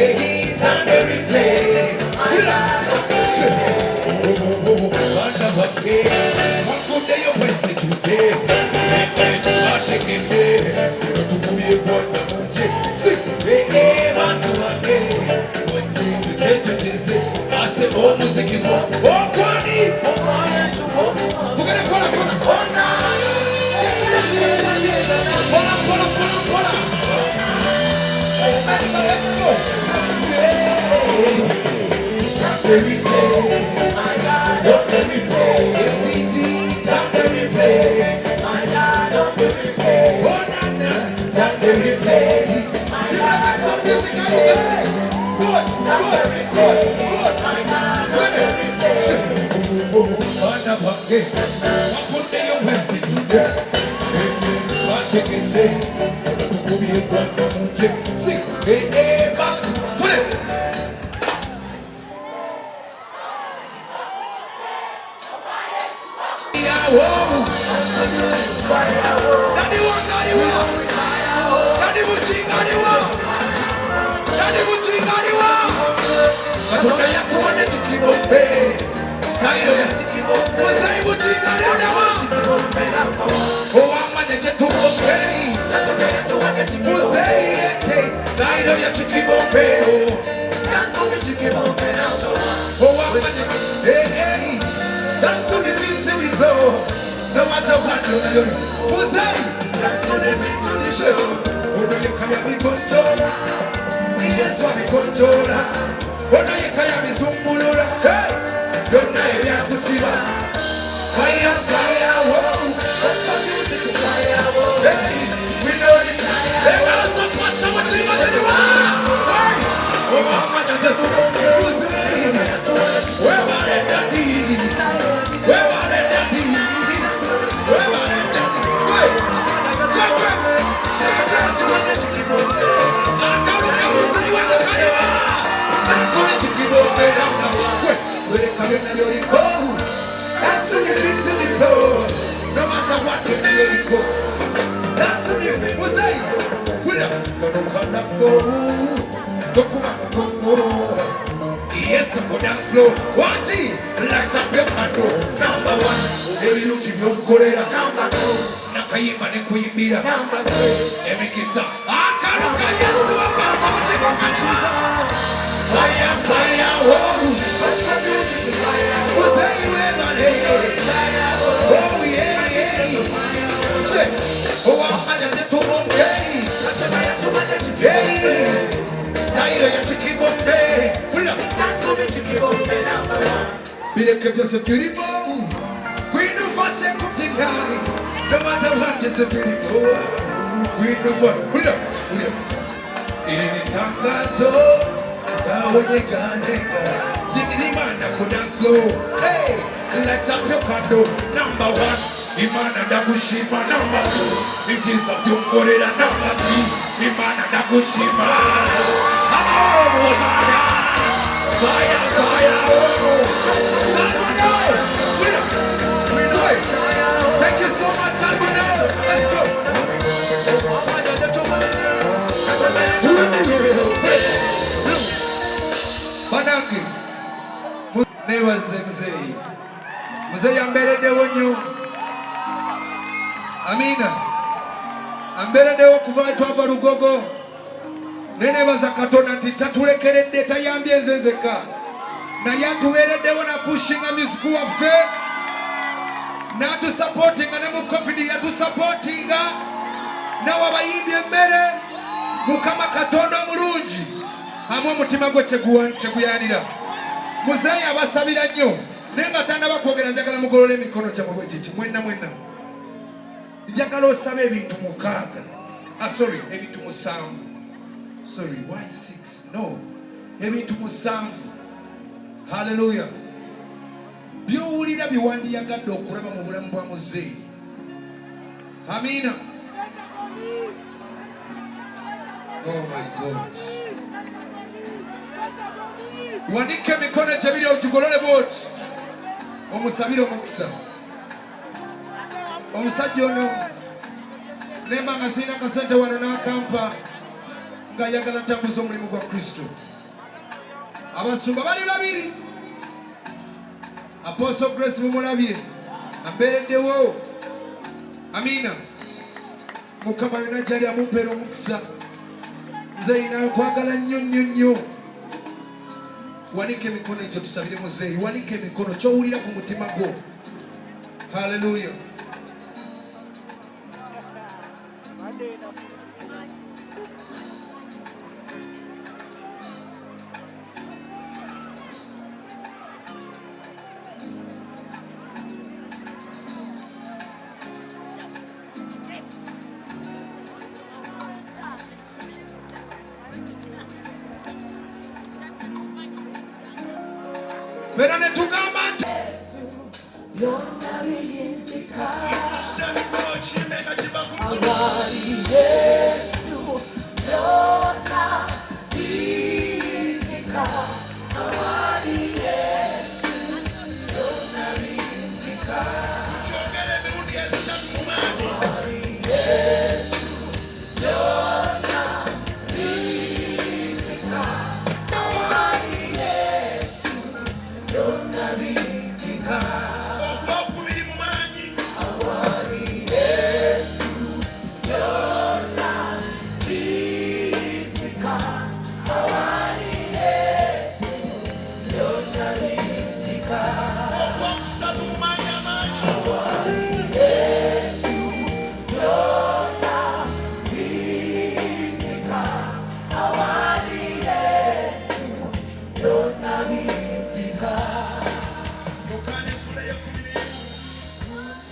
he's on the replay. My God, what food they you waste today? Not taking me. To be a boy, see, hey, man, to a day. What thing to take to say? I say, oh, music, oh, Kwani, oh, yes, oh, we're gonna pull up, oh, now. Pull up. Let's go. Time to replay. My God, on the replay. FTT, time to replay. My God, on the replay. Oh, Nana, time to replay. My God, make some music out of it. Good. My God, on the replay. Oh, never again. What would they you mess it today? Chicken day, to be a grand chick. Sing, hey, back to it. Daddy Bujingo. I told you to want to keep on pay. Style ya keep on pay. Was I Bujingo? Oh, I'm gonna get to pay. Was I style ya keep on pay. That's what you keep on pay. Oh, I'm gonna hey. That's to the beats in the flow. No matter what you do. Was I? That's to the beats in the show. Oh, no, you can't be controller. Yes, what we controller. Oh, no, you can't be zumbulula. Hey, don't know if you're kukivulu. Fire, whoa. That's the music, fire, whoa. Hey, we know it. Hey, we're supposed to watch it, what you are. Hey, oh, I'm gonna get to know you. Where are they, daddy? Where are they, daddy? Where are they, daddy? Wait, that's when you beat in the floor. No matter what you do, you go. That's when you was I. Put it up. Go. Yes, I'm going to flow. Watch it. Lights up your candle. Number one. Every look you go to Korea. Number two. Nakayima ne kuimbira. Number three. Emekisa. Akaruka Yesu apasta muchigo kanima. Fire, whoa. What's my music? Fire. Was that you ever heard? Oh, yeah. Say, oh, I'm going to get to Bombay. Hey, style ya chicken Bombay. Put it up. That's the chicken Bombay number one. Be the just beautiful. We do for second time. No matter what, just a beautiful. We do for. Put it up. In the tangazo. Nnaku dance slow. Hey, let's up your condo. Number one, Imana Dagushima. Number two, it is of your body. Number three, Imana Dagushima. Fire, Salvador. Thank you so much, Salvador. Let's go. Manangi, nebaze mzee. Mzee yambereddewo nnyo. Amina. Ambereddewo kuva twava Lugogo. Nenebaza Katonda nti tatulekeredde tayambye nze nzekka. Naye atuweereddewo na pushinga music waffe. N'atusupportinga ne mu COVID yatusupportinga. Nawe abayimbye emmere. Mukama Katonda omulungi. Amwe omutima gwe kyeguyanira. Muzeeyi abasabira nnyo. Naye nga tannaba kwogera njagala mugolola emikono gyammwe bwe giti. Mwenna. Njagala osaba ebintu 6. Sorry, ebintu 7. Sorry, why 6? No. Ebintu 7. Hallelujah. Byowulira byewandiyagadde okulaba mu bulamu bwa muzeeyi. Amina. Oh my God. Wanike mikono gyebiri ogigolole bwoti. Omusabire omukisa. Omusajja ono nemba nga sirina kasente wano n'akampa ng'ayagala tambuza omulimu gwa Kristo. Abasumba bali babiri. Apostle Grace mumulabye ambeereddewo. Amina. Mukama yonna gy'ali amumpeera omukisa. Nze nina kwagala nnyo. Wanika emikono ekyo tusabire muzeeyi. Wanika emikono ky'owulira ku mutima gwo. Hallelujah. Pero ne tugamba nti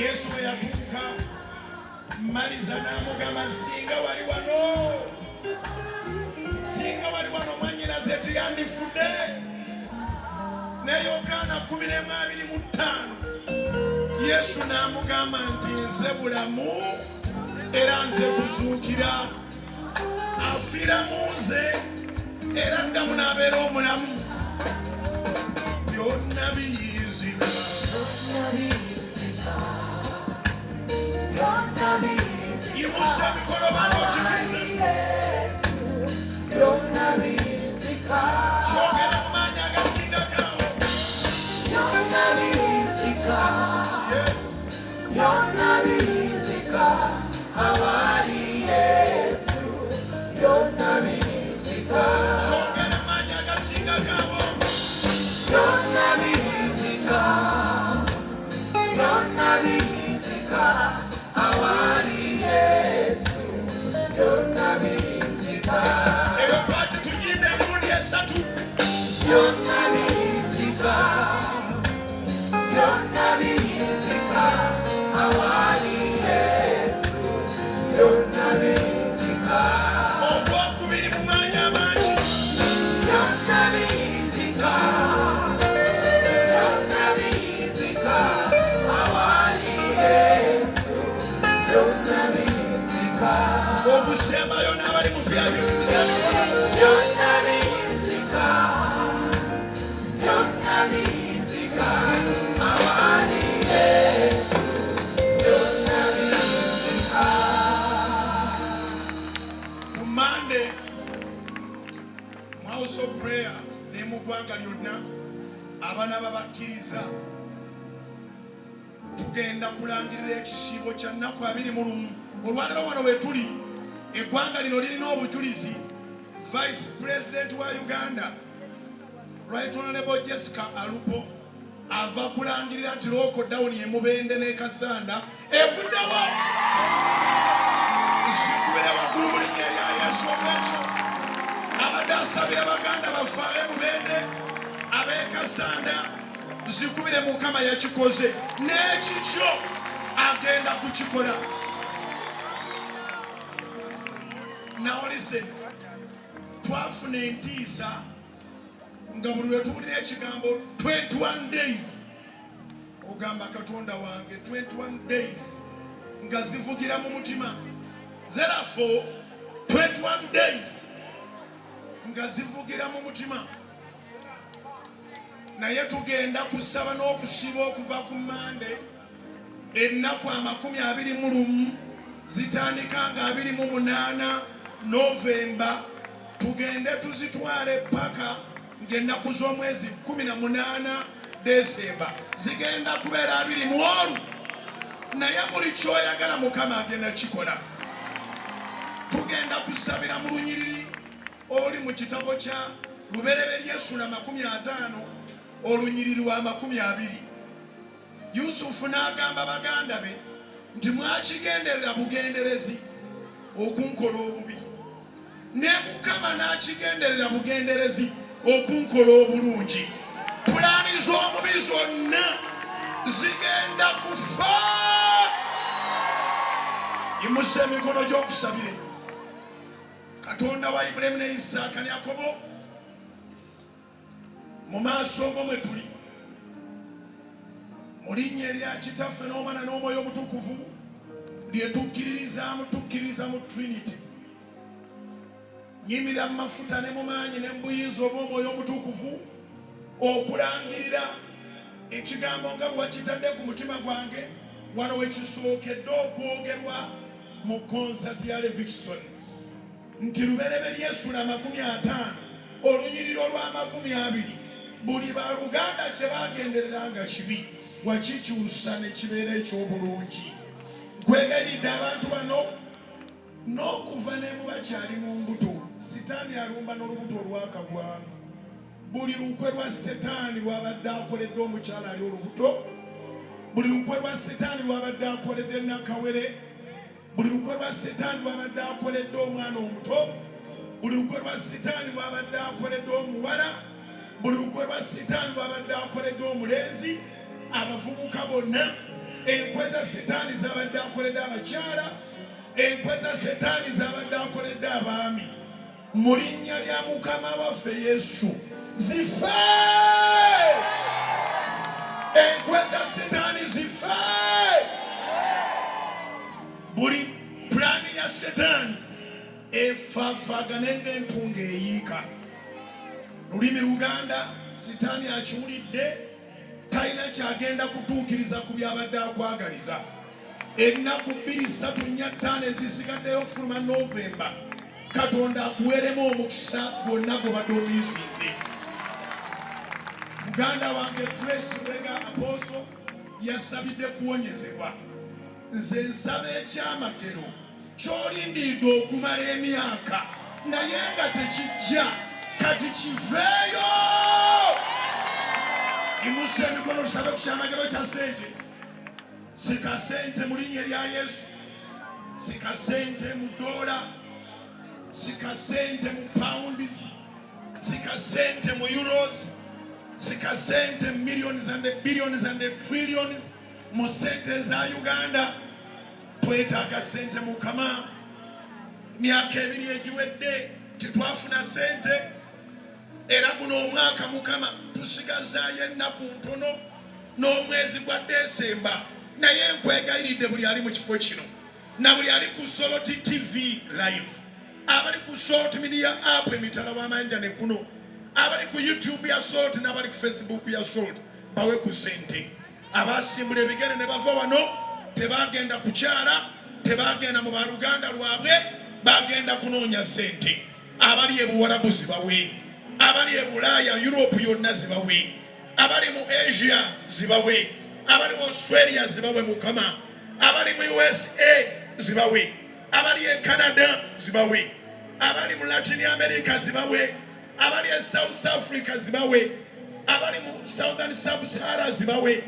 Yesu yatuuka maliza n'amugamba singa wali wano mwannyinaze tiyandifudde. Ne Yokaana 10:25 Yesu n'amugamba nti nze bulamu era nze kuzuukira, afiira mu nze era addamu n'abeera omulamu. Byonna biyinzika. Yimusa emikono bano okikirize. Kyogera mu maanyi agasinga gawo. Yes. Kyogera mu maanyi agasinga gawo. Eyo paati tugimbe emirundi 3. Ogwokubiri mu maanyi amangi. Ogusembayo n'abali mu vyabyo ku Monday mu house of prayer ne mu ggwanga lyonna abaana babakkiriza tugenda kulangirira ekisiibo kya Nnaku 21. Olwaliro wano wetuli eggwanga lino lirina obujulizi. Vice President wa Uganda Right Honorable Jessica Alupo ava kulangirira nti lockdown ye Mubende ne Kasanda evuddewo. Zikubira waggulu mu linnya lya Yesu olwekyo abadde asabira baganda baffe ab'e Mubende ab'e Kasanda zikubire Mukama yakikoze n'ekikyo agenda kukikola. Now listen, twafuna entiisa nga buli lwe tuwulira ekigambo 21 days ogamba Katonda wange 21 days nga zivugira mu mutima. Therefore 21 days nga zivugira mu mutima. Naye tugenda kusaba n'okusiba okuva ku Monday ennaku 21 zitandika nga 28 November tugende tuzitwale paka ng'ennaku z'omwezi 18 Desemba zigenda kubeera 21 naye buli kyoyagala Mukama agenda kikola. Tugenda kusabira mu lunyiriri oli mu kitabo kya Lubereberye Sura 50 olunyiriri lwa 20. Yusufu n'agamba baganda be nti mwakigenderera bugenderezi okunkola obubi, ne Mukama n'akigenderera bugenderezi okunkola obulungi. Pulaani z'omubi zonna zigenda kufa. Yimusa emikono gy'okusabire. Katonda wa Ibulayimu ne Isaaka ne Yakobo, mu maaso go mwe tuli, mu linnya erya Kitaffe n'Omwana n'Omwoyo Omutukuvu lye tukkiririza mu Trinity, nyimira mu mafuta ne mu maanyi ne mu buyinza obw'Omwoyo Omutukuvu okulangirira ekigambo nga bwakitadde ku mutima gwange wano we kisookedde okwogerwa mu konsati ya levixone nti Lubereberye Sura 50 olunyiriri olwa 20 buli baluganda kye bagenderera nga kibi wakikyusa ne kibeera eky'obulungi. Kwegayiridde abantu bano n'okuva ne mu bakyali mu mbuto, Sitaani alumba n'olubuto olwakagwamu. Buli lukwe lwa Setaani lwabadde akoledde omukyala ali olubuto, buli lukwe lwa Setaani lwabadde akoledde Nakawere, buli lukwe lwa Setaani lwabadde akoledde omwana omuto, buli lukwe lwa Setaani lwabadde akoledde omuwala, buli lukwe lwa Setaani lwabadde akoledde omulenzi, abavubuka bonna. Enkwe za Setaani zabadde akoledde abakyala, enkwe za Setaani zabadde akoledde abaami. Mu linnya lya Mukama waffe Yesu zife! Enkwe za Setaani zife! Buli pulaani ya Setaani efaafaagane ng'entunga eyiika. Lulimi Luganda Setaani akiwulidde, talina kyagenda kutuukiriza ku byabadde akwagaliza. Ennaku 2-3-4 ezisigaddeyo okufuluma Novemba, Katonda akuweeremu omukisa gwonna gw'obadde omiisinze. Muganda wange Grace Rega Apostle yasabidde kuwonyezebwa. Nze nsaba ekyamagero ky'olindiridde okumala emyaka naye nga tekijja, kati kiveeyo. Imusa emikono tusabe ku kyamagero kya sente. Sika sente mu linnya lya Yesu, sika sente mu dola, sika sente mu pounds, sika sente mu euros, sika sente millions and billions and trillions mu sente za Uganda. Twetaaga sente Mukama. Myaka 2 egiwedde titwafuna sente, era guno omwaka Mukama tusigazaayo ennaku ntono n'omwezi gwa Desemba. Naye nkwegayiridde buli ali mu kifo kino na buli ali ku Soloti TV live, abali ku Salt Media app emitala w'amayanja ne kuno, abali ku YouTube ya Salt n'abali ku Facebook ya Salt, bawe ku sente. Abasimbula ebigere ne bava wano tebagenda kukyala, tebagenda mu baluganda lwabwe, bagenda kunoonya sente. Abali e Buwarabu zibawe, abali e Bulaaya Europe yonna zibawe, abali mu Asia zibawe, abali mu Australia zibawe Mukama, abali mu USA zibawe, abali e Canada zibawe, abali mu Latin America zibawe, abali e South Africa zibawe, abali mu Southern Sub-Sahara zibawe,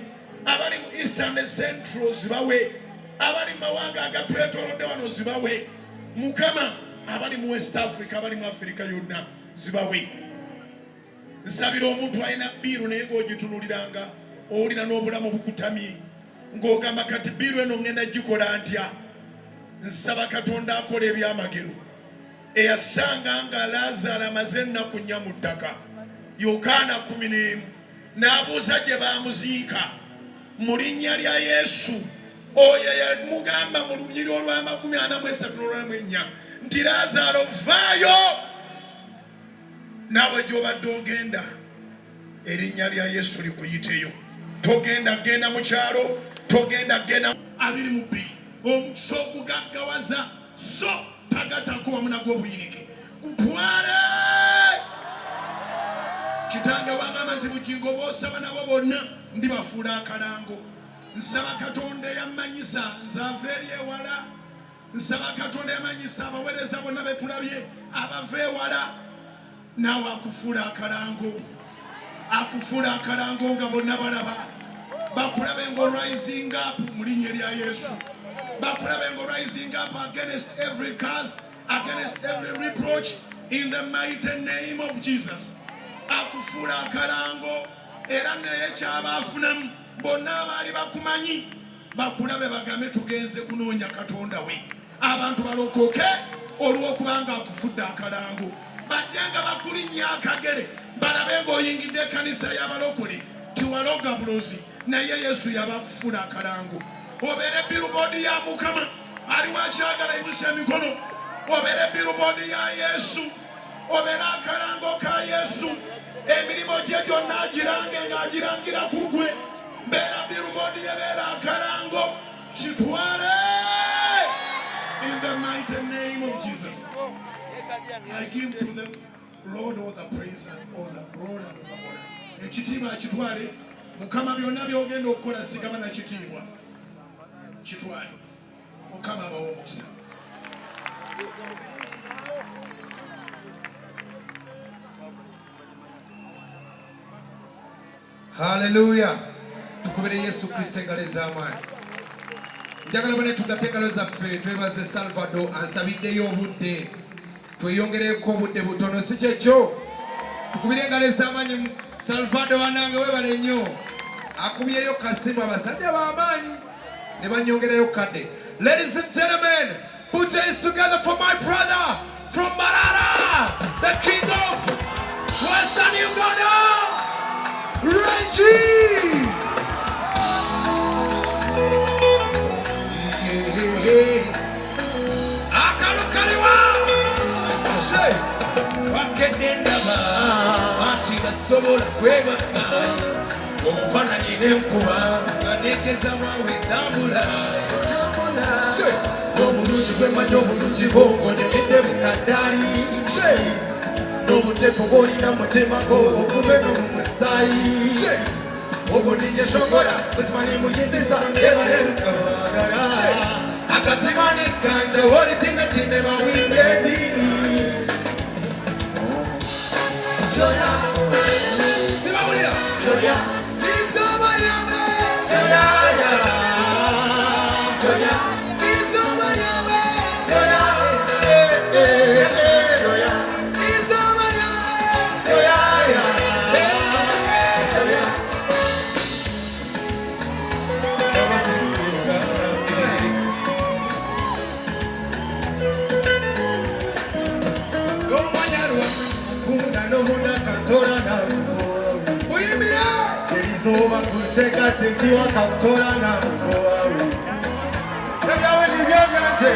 abali mu Eastern and Central zibawe, abali mu mawanga agatwetoolodde wano zibawe Mukama, abali mu West Africa, abali mu Africa yonna zibawe. Nsabira omuntu alina biiru naye ng'ogitunuliranga olina n'obulamu bukutamye ng'ogamba kati biiru eno ngenda gikola ntya. Nsaba Katonda akola ebyamagero. Eyasanga nga Laazaalo amaze ennaku 4 mu ttaka, Yokaana 11, n'abuuza gye baamuziika. Mu linnya lya Yesu oyo yamugamba mu lunyiriri olwa 43 nti Laazaalo vaayo. Nawe gy'obadde ogenda erinnya lya Yesu likuyiteyo. Togenda genda mu kyalo, togenda genda 22 omukisa okugaggawaza so tagatako wamu nagwo obuyinike. gutwale. Kitange wangamba nti Bujingo b'osaba nabo bonna ndibafuula akalango. Nsaba Katonda eyamanyisa nze ava eri ewala. Nsaba Katonda eyamanyisa abaweereza bonna be tulabye abava ewala. Naawe akufuula akalango. Akufuula akalango nga bonna balaba. Bakulabe ngo rising up mu linnya lya Yesu. Bakulabe ngo rising up against every curse, against every reproach in the mighty name of Jesus. Akufuula akalango era naye kyabaafunamu bonna abaali bakumanyi bakulabe bagambe tugenze kunoonya Katonda we. Abantu balokoke olw'okubanga akufudde akalango. Bajjenga bakulinnya akagere balabe ng'oyingidde ekkanisa y'abalokole tiwaloga bulozi naye Yesu yabakufuula akalango. Obeere billboard ya Mukama ali wakyagala ibusa emikono. Obeere billboard ya Yesu. Obeere akalango ka Yesu. Emirimu gye gyonna agirange ng'agirangira ku ggwe. Mbeera billboard ebeera akalango kitwale in the mighty name of Jesus. I give to the Lord all the praise and all the glory and all the honor. Ekitiibwa kitwale. Mukama byonna by'ogenda okukola sigaba na kitiibwa. Kitwale. Mukama abawe omukisa. Hallelujah. Tukubire Yesu Kristo engalo ez'amaanyi. Njagala bane tugatte engalo zaffe twebaze Salvador ansabiddeyo obudde. Tweyongereko obudde butono si kyekyo. Tukubire engalo ez'amaanyi Salvador wanange webale nnyo. Akubyeyo kasimu abasajja b'amaanyi ne banyongerayo kadde. Ladies and gentlemen, put your hands together for my brother from Marara, the king of Western Uganda, Reggie. Akalukaliwa say wakedendaba ati basobola kwebaka okufaananyi n'enkuba ngadekeza mwawe tambula n'obulungi bwemanyi obulungi bw'ogonedde mu kaddaali n'obuteefu bw'olina mutima gwo okuve no mu musaayi obudinye shongola busimanyi muyimbiza ebaleruka baagala akatima n'ekkanja olitinetine bawimbeedi joya sibawulira joya lizobalyame joyaya joya lizobalyame joya joya lizobalyame joyaya joya gomanyarwa kunda n'omunda katora narugo muyimbira terizoba kuteekateekiwa katora narugo wawe ebyawe nibyo byanje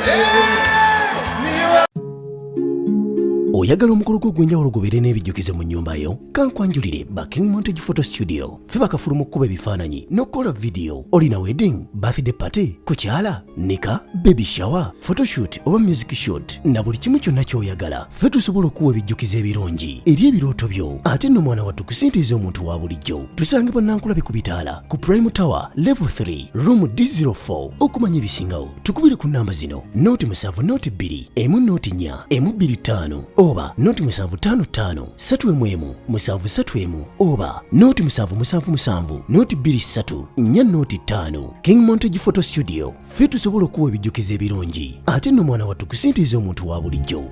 niwe. Oyagala omukolo gw'ogwenjawulo gubeere n'ebijjukizo mu nnyumba yo? Kankwanjulire King Montage Photo Studio. Ffe bakafuluma okukuba ebifaananyi n'okukola video. Olina wedding, birthday party, kukyala, nika, baby shower, photoshoot oba music shoot na buli kimu kyonna ky'oyagala. Ffe tusobola okuwa ebijjukizo ebirungi eri ebirooto byo. Ate nno mwana wattu kusintiiza omuntu wa bulijjo. Tusange bannankulabye ku bitaala ku Prime Tower Level 3 Room D04. Okumanya ebisingawo tukubire ku nnamba zino: 0702 104 125 oba 0755 311 731 oba 0777 223 405. King Montage Photo Studio. Ffe tusobola okuwa ebijjukizo ebirungi ate nno mwana wattu kusintiiza omuntu wa bulijjo.